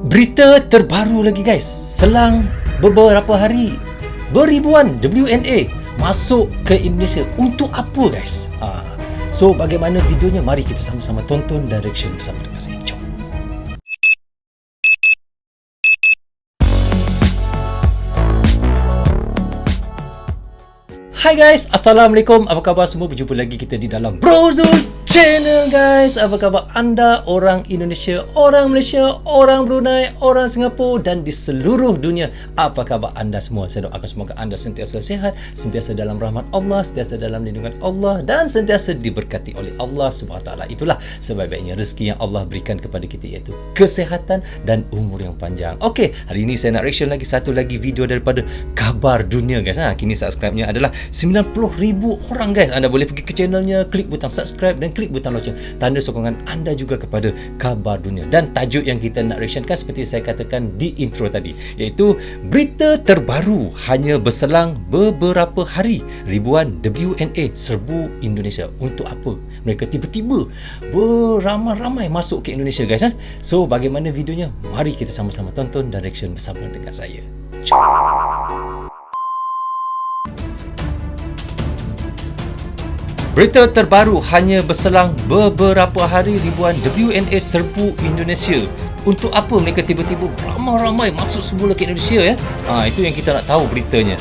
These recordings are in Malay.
Berita terbaru lagi guys. Selang beberapa hari, beribuan WNA masuk ke Indonesia. Untuk apa guys? So bagaimana videonya? Mari kita sama-sama tonton dan reaction bersama dengan saya. Jom. Hai guys, Assalamualaikum. Apa khabar semua? Berjumpa lagi kita di dalam Brozul Channel guys. Apa khabar anda, orang Indonesia, orang Malaysia, orang Brunei, orang Singapura dan di seluruh dunia? Apa khabar anda semua? Saya doakan semoga anda sentiasa sihat, sentiasa dalam rahmat Allah, sentiasa dalam lindungan Allah dan sentiasa diberkati oleh Allah SWT. Itulah sebaik-baiknya rezeki yang Allah berikan kepada kita, iaitu kesihatan dan umur yang panjang. Okey, hari ini saya nak reaction lagi satu lagi video daripada Khabar Dunia guys. Kini subscribe-nya adalah 90,000 orang guys. Anda boleh pergi ke channelnya, klik butang subscribe dan klik butang loceng, tanda sokongan anda juga kepada Khabar Dunia. Dan tajuk yang kita nak reactionkan seperti saya katakan di intro tadi, iaitu berita terbaru hanya berselang beberapa hari, ribuan WNA serbu Indonesia. Untuk apa mereka tiba-tiba beramai-ramai masuk ke Indonesia guys? So bagaimana videonya? Mari kita sama-sama tonton dan reaction bersama dengan saya. Berita terbaru hanya berselang beberapa hari, ribuan WNA serbu Indonesia. Untuk apa mereka tiba-tiba ramai-ramai masuk semula ke Indonesia ya? Itu yang kita nak tahu beritanya.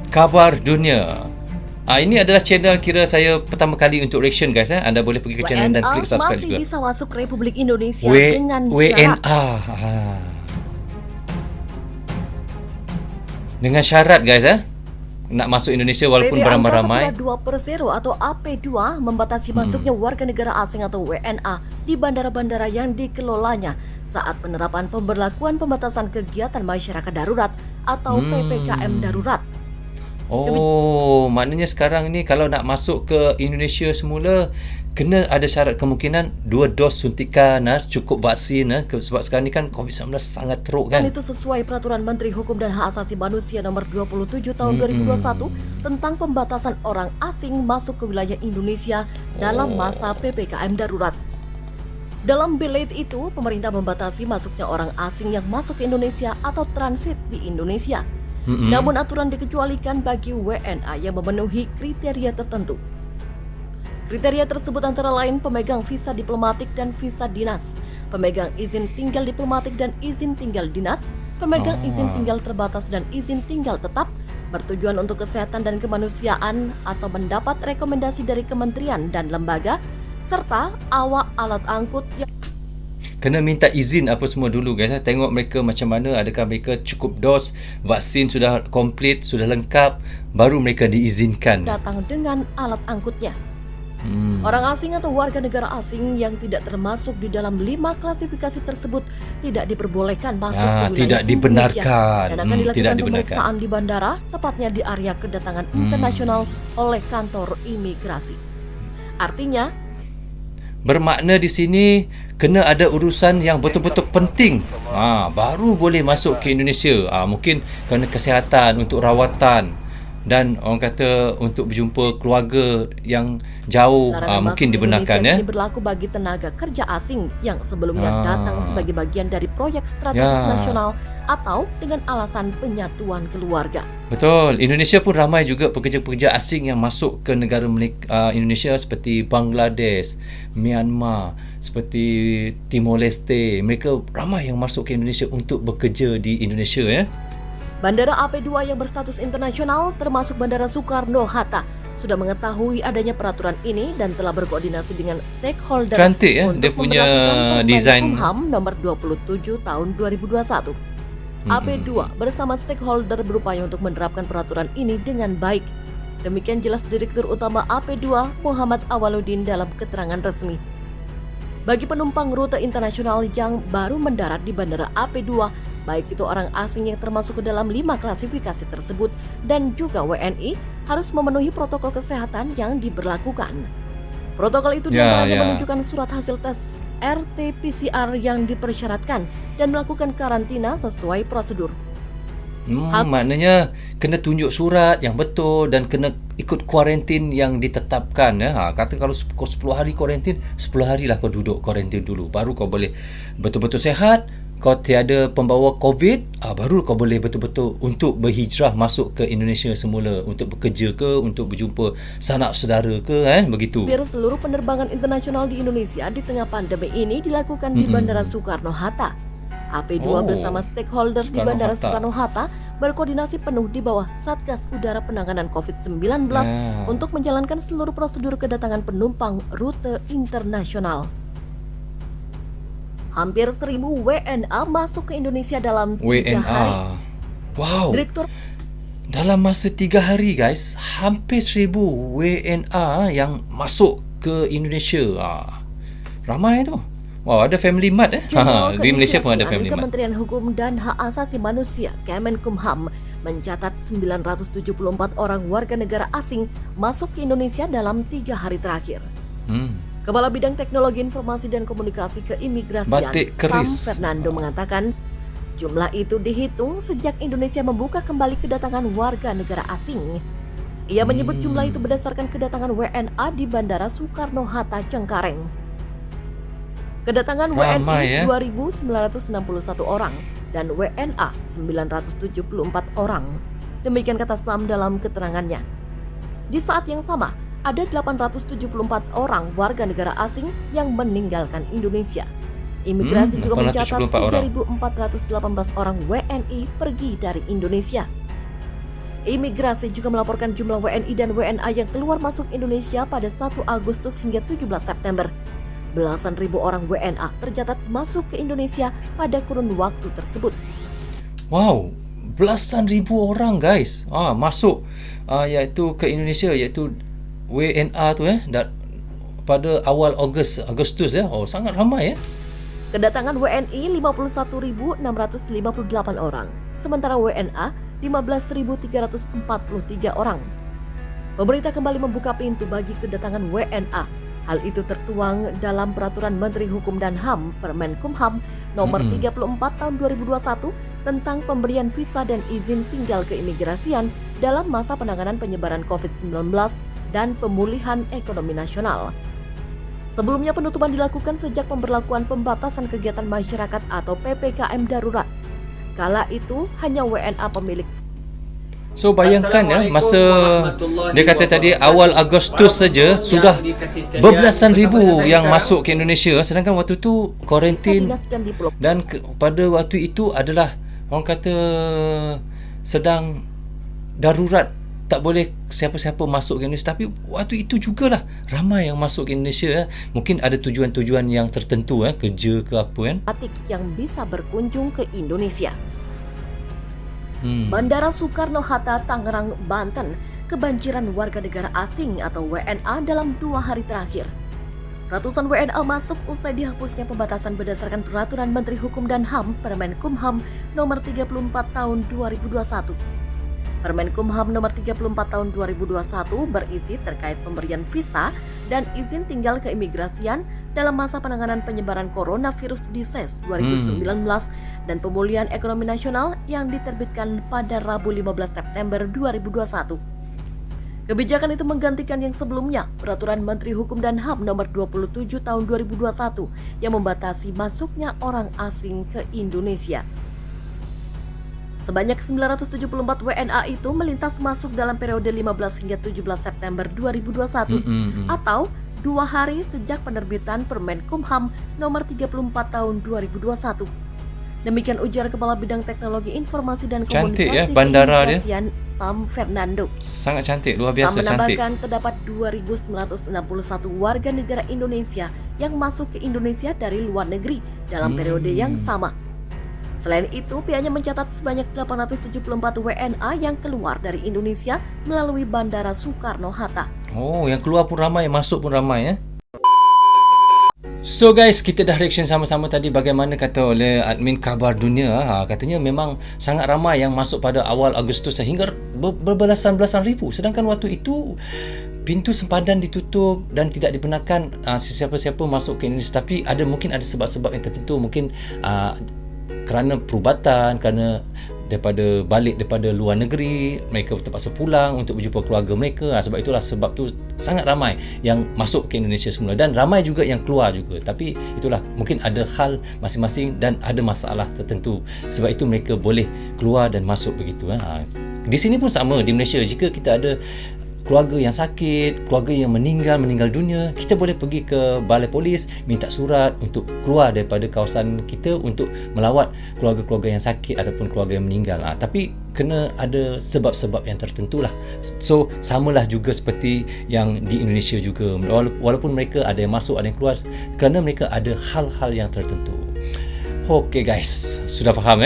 Khabar Dunia. Ini adalah channel kira saya pertama kali untuk reaction guys. Anda boleh pergi ke channel dan klik subscribe juga. Masih bisa masuk Republik Indonesia dengan syarat. Dengan syarat guys nak masuk Indonesia walaupun beramai-ramai. PT Angkasa Pura II Persero atau AP2 membatasi masuknya warga negara asing atau WNA di bandara-bandara yang dikelolanya saat penerapan pemberlakuan pembatasan kegiatan masyarakat darurat atau PPKM darurat. Maknanya sekarang ni kalau nak masuk ke Indonesia semula kena ada syarat, kemungkinan 2 dos suntikan cukup vaksin sebab sekarang ni kan COVID-19 sangat teruk kan. Dan itu sesuai peraturan Menteri Hukum dan Hak Asasi Manusia nomor 27 tahun 2021 tentang pembatasan orang asing masuk ke wilayah Indonesia dalam masa PPKM darurat. Dalam belet itu, pemerintah membatasi masuknya orang asing yang masuk ke Indonesia atau transit di Indonesia. Namun aturan dikecualikan bagi WNA yang memenuhi kriteria tertentu. Kriteria tersebut antara lain pemegang visa diplomatik dan visa dinas, pemegang izin tinggal diplomatik dan izin tinggal dinas, pemegang izin tinggal terbatas dan izin tinggal tetap, bertujuan untuk kesehatan dan kemanusiaan atau mendapat rekomendasi dari kementerian dan lembaga, serta awak alat angkut yang kena minta izin apa semua dulu guys. Tengok mereka macam mana, adakah mereka cukup dos, vaksin sudah komplit, sudah lengkap, baru mereka diizinkan datang dengan alat angkutnya. Orang asing atau warga negara asing yang tidak termasuk di dalam 5 klasifikasi tersebut tidak diperbolehkan masuk ke wilayah tidak dibenarkan dan akan dilakukan pemeriksaan di bandara, tepatnya di area kedatangan internasional oleh kantor imigrasi. Artinya bermakna di sini kena ada urusan yang betul-betul penting, baru boleh masuk ke Indonesia. Mungkin kerana kesihatan, untuk rawatan dan orang kata untuk berjumpa keluarga yang jauh, mungkin dibenarkan ya. Ini berlaku bagi tenaga kerja asing yang sebelumnya datang sebagai bagian dari proyek strategis nasional atau dengan alasan penyatuan keluarga. Betul, Indonesia pun ramai juga pekerja-pekerja asing yang masuk ke negara Indonesia seperti Bangladesh, Myanmar, seperti Timor Leste. Mereka ramai yang masuk ke Indonesia untuk bekerja di Indonesia ya. Bandara AP2 yang berstatus internasional termasuk Bandara Soekarno-Hatta sudah mengetahui adanya peraturan ini dan telah berkoordinasi dengan stakeholder. Cantik ya untuk dia punya desain Kumham nomor 27 tahun 2021. AP2 bersama stakeholder berupaya untuk menerapkan peraturan ini dengan baik. Demikian jelas Direktur Utama AP2 Muhammad Awaludin dalam keterangan resmi. Bagi penumpang rute internasional yang baru mendarat di Bandara AP2, baik itu orang asing yang termasuk ke dalam 5 klasifikasi tersebut dan juga WNI, harus memenuhi protokol kesehatan yang diberlakukan. Protokol itu diantaranya menunjukkan surat hasil tes RT-PCR yang dipersyaratkan dan melakukan karantina sesuai prosedur. Maknanya kena tunjuk surat yang betul dan kena ikut kuarantin yang ditetapkan. Kata kalau kau 10 hari kuarantin, 10 hari lah kau duduk kuarantin dulu. Baru kau boleh betul-betul sihat, kau tiada pembawa COVID, baru kau boleh betul-betul untuk berhijrah masuk ke Indonesia semula, untuk bekerja ke, untuk berjumpa sanak saudara ke, begitu. Hampir seluruh penerbangan internasional di Indonesia di tengah pandemi ini dilakukan di Bandara Soekarno-Hatta. AP2 bersama stakeholder di Bandara Soekarno-Hatta berkoordinasi penuh di bawah Satgas Udara Penanganan COVID-19 untuk menjalankan seluruh prosedur kedatangan penumpang rute internasional. Hampir 1.000 WNA masuk ke Indonesia dalam 3 hari. Wow. Direktur Dalam masa 3 hari guys, hampir 1,000 WNA yang masuk ke Indonesia. Ramai tu. Wow, ada Family Mart di Malaysia pun ada Family Mart. Kementerian Hukum dan Hak Asasi Manusia Kemenkumham mencatat 974 orang warga negara asing masuk ke Indonesia dalam 3 hari terakhir. Kepala Bidang Teknologi Informasi dan Komunikasi Keimigrasian Sam Fernando mengatakan jumlah itu dihitung sejak Indonesia membuka kembali kedatangan warga negara asing. Ia menyebut jumlah itu berdasarkan kedatangan WNA di Bandara Soekarno-Hatta Cengkareng. Kedatangan WNI 2.961 orang dan WNA 974 orang. Demikian kata Sam dalam keterangannya. Di saat yang sama, ada 874 orang warga negara asing yang meninggalkan Indonesia. Imigrasi juga mencatat 3.418 orang WNI pergi dari Indonesia. Imigrasi juga melaporkan jumlah WNI dan WNA yang keluar masuk Indonesia pada 1 Agustus hingga 17 September. Belasan ribu orang WNA tercatat masuk ke Indonesia pada kurun waktu tersebut. Wow, belasan ribu orang guys masuk iaitu ke Indonesia, iaitu WNA tu pada awal Agustus sangat ramai Kedatangan WNI 51.658 orang, sementara WNA 15.343 orang. Pemerintah kembali membuka pintu bagi kedatangan WNA. Hal itu tertuang dalam Peraturan Menteri Hukum dan HAM Permenkumham Nomor 34 Tahun 2021 tentang pemberian visa dan izin tinggal keimigrasian dalam masa penanganan penyebaran COVID-19 dan pemulihan ekonomi nasional. Sebelumnya penutupan dilakukan sejak pemberlakuan pembatasan kegiatan masyarakat atau PPKM darurat. Kala itu hanya WNA pemilik. So bayangkan masa dia kata tadi awal Agustus saja sudah berbelasan ribu yang masuk ke Indonesia, sedangkan waktu tu kuarantin dan pada waktu itu adalah orang kata sedang darurat, tak boleh siapa-siapa masuk ke Indonesia. Tapi waktu itu jugalah ramai yang masuk ke Indonesia. Mungkin ada tujuan-tujuan yang tertentu kerja ke apa yang bisa berkunjung ke Indonesia. Bandara Soekarno-Hatta, Tangerang, Banten kebanjiran warga negara asing atau WNA dalam 2 hari terakhir. Ratusan WNA masuk usai dihapusnya pembatasan berdasarkan Peraturan Menteri Hukum dan HAM Permenkumham Nomor 34 Tahun 2021. Permenkumham Nomor 34 Tahun 2021 berisi terkait pemberian visa dan izin tinggal keimigrasian dalam masa penanganan penyebaran coronavirus disease 2019 dan pemulihan ekonomi nasional yang diterbitkan pada Rabu 15 September 2021. Kebijakan itu menggantikan yang sebelumnya, Peraturan Menteri Hukum dan HAM Nomor 27 Tahun 2021 yang membatasi masuknya orang asing ke Indonesia. Sebanyak 974 WNA itu melintas masuk dalam periode 15 hingga 17 September 2021 atau 2 hari sejak penerbitan Permenkumham Nomor 34 Tahun 2021. Demikian ujar Kepala Bidang Teknologi Informasi dan Komunikasi bandara dia. Sam Fernando. Sangat cantik, luar biasa cantik. Sam menambahkan terdapat 2.961 warga negara Indonesia yang masuk ke Indonesia dari luar negeri dalam periode yang sama. Selain itu, pihaknya mencatat sebanyak 874 WNA yang keluar dari Indonesia melalui Bandara Soekarno-Hatta. Oh, yang keluar pun ramai, yang masuk pun ramai So guys, kita dah reaction sama-sama tadi bagaimana kata oleh admin Khabar Dunia. Katanya memang sangat ramai yang masuk pada awal Agustus sehingga berbelasan-belasan ribu. Sedangkan waktu itu pintu sempadan ditutup dan tidak dibenarkan sesiapa-siapa masuk ke Indonesia. Tapi mungkin ada sebab-sebab yang tertentu. Mungkin kerana perubatan, kerana balik daripada luar negeri, mereka terpaksa pulang untuk berjumpa keluarga mereka. Sebab tu sangat ramai yang masuk ke Indonesia semula dan ramai juga yang keluar juga. Tapi itulah, mungkin ada hal masing-masing dan ada masalah tertentu. Sebab itu mereka boleh keluar dan masuk begitu. Di sini pun sama, di Malaysia, jika kita ada keluarga yang sakit, keluarga yang meninggal dunia, kita boleh pergi ke balai polis, minta surat untuk keluar daripada kawasan kita untuk melawat keluarga-keluarga yang sakit ataupun keluarga yang meninggal. Tapi kena ada sebab-sebab yang tertentu lah. So, samalah juga seperti yang di Indonesia juga. Walaupun mereka ada yang masuk, ada yang keluar, kerana mereka ada hal-hal yang tertentu. Okey guys, sudah faham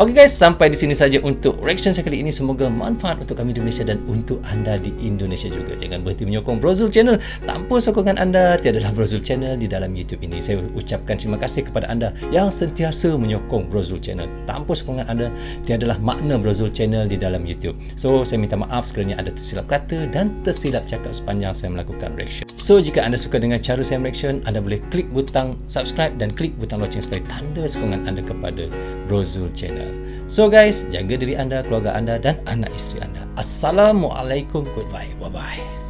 Okey guys, sampai di sini saja untuk reaction saya kali ini. Semoga manfaat untuk kami di Malaysia dan untuk anda di Indonesia juga. Jangan berhenti menyokong Brozul Channel. Tanpa sokongan anda, tiadalah Brozul Channel di dalam YouTube ini. Saya ucapkan terima kasih kepada anda yang sentiasa menyokong Brozul Channel. Tanpa sokongan anda, tiadalah makna Brozul Channel di dalam YouTube. So, saya minta maaf sekiranya ada tersilap kata dan tersilap cakap sepanjang saya melakukan reaction. So, jika anda suka dengan cara saya reaction, anda boleh klik butang subscribe dan klik butang lonceng sebagai tanda sokongan anda kepada Brozul Channel. So guys, jaga diri anda, keluarga anda dan anak isteri anda. Assalamualaikum, goodbye, bye-bye.